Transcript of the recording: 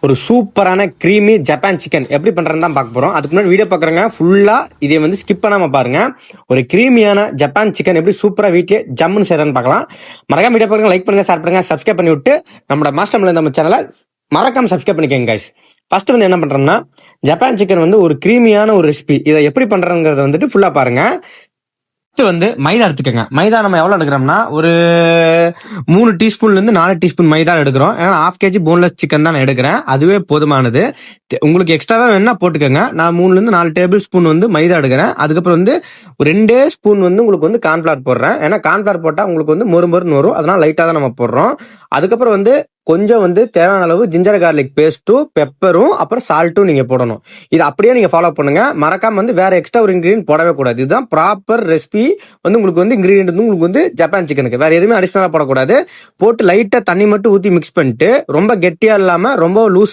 ஒரு சூப்பரான creamy Japan chicken எப்படி பண்றதுன்னு தான் பார்க்க போறோம். அதுக்கு முன்னாடி வீடியோ பார்க்குறவங்க ஃபுல்லா இதை வந்து ஸ்கிப் பண்ணாம பாருங்க. ஒரு கிரீமியான ஜப்பான் சிக்கன் எப்படி சூப்பரா வீட்லயே ஜம்முன்னு செய்யறதுன்னு பார்க்கலாம். மறக்காம வீடியோ பார்க்குறவங்க லைக் பண்ணுங்க, ஷேர் பண்ணுங்க, சப்ஸ்கிரைப் பண்ணி விட்டு நம்மளோட மாஸ்டர் நம்ம சேனலை மறக்காம சப்ஸ்கிரைப் பண்ணிக்கோங்க கைஸ். ஃபர்ஸ்ட் வந்து என்ன பண்றோம்னா, ஜப்பான் சிக்கன் வந்து ஒரு கிரீமியான ஒரு ரெசிபி. இதை எப்படி பண்றதுங்கிறத வந்துட்டு ஃபுல்லா பாருங்க. வந்து மைதா எடுத்துக்கோங்க. மைதா நம்ம எவ்வளவு எடுக்கிறோம்னா, ஒரு 3 டீஸ்பூன்ல இருந்து 4 டீஸ்பூன் மைதா எடுக்கிறோம். ஏன்னா 1/2 kg போன்லெஸ் சிக்கன் தான் நான் எடுக்கிறேன். அதுவே போதுமானது. உங்களுக்கு எக்ஸ்ட்ராவா வேணா போட்டுக்கோங்க. நான் 3ல இருந்து 4 டேபிள் ஸ்பூன் வந்து மைதா எடுக்கிறேன். அதுக்கப்புறம் வந்து ஒரு 2 ஸ்பூன் வந்து உங்களுக்கு வந்து கார்ன்ஃபிளவர் போடுறேன். ஏன்னா கார்ன்ஃபிளவர் போட்டா உங்களுக்கு வந்து மொறுமொறுன்னு வரும். அதனால லைட்டா தான் நம்ம போடுறோம். அதுக்கப்புறம் வந்து கொஞ்சம் வந்து தேவையான அளவு ஜிஞ்சர் கார்லிக் பேஸ்ட்டும், பெப்பரும், அப்புறம் சால்ட்டும் நீங்க போடணும். இது அப்படியே நீங்க ஃபாலோ பண்ணுங்க. மறக்காம வந்து வேற எக்ஸ்ட்ரா ஒரு இன்கிரீடியன்ட் போடவே கூடாது. இதுதான் ப்ராப்பர் ரெசிபி. வந்து உங்களுக்கு வந்து இன்கிரீடியன்ட் வந்து உங்களுக்கு வந்து ஜப்பான் சிக்கனுக்கு வேற எதுவுமே அடிஷனலா போடக்கூடாது. போட்டு லைட்டா தண்ணி மட்டும் ஊத்தி மிக்ஸ் பண்ணிட்டு, ரொம்ப கெட்டியா இல்லாம ரொம்ப லூஸ்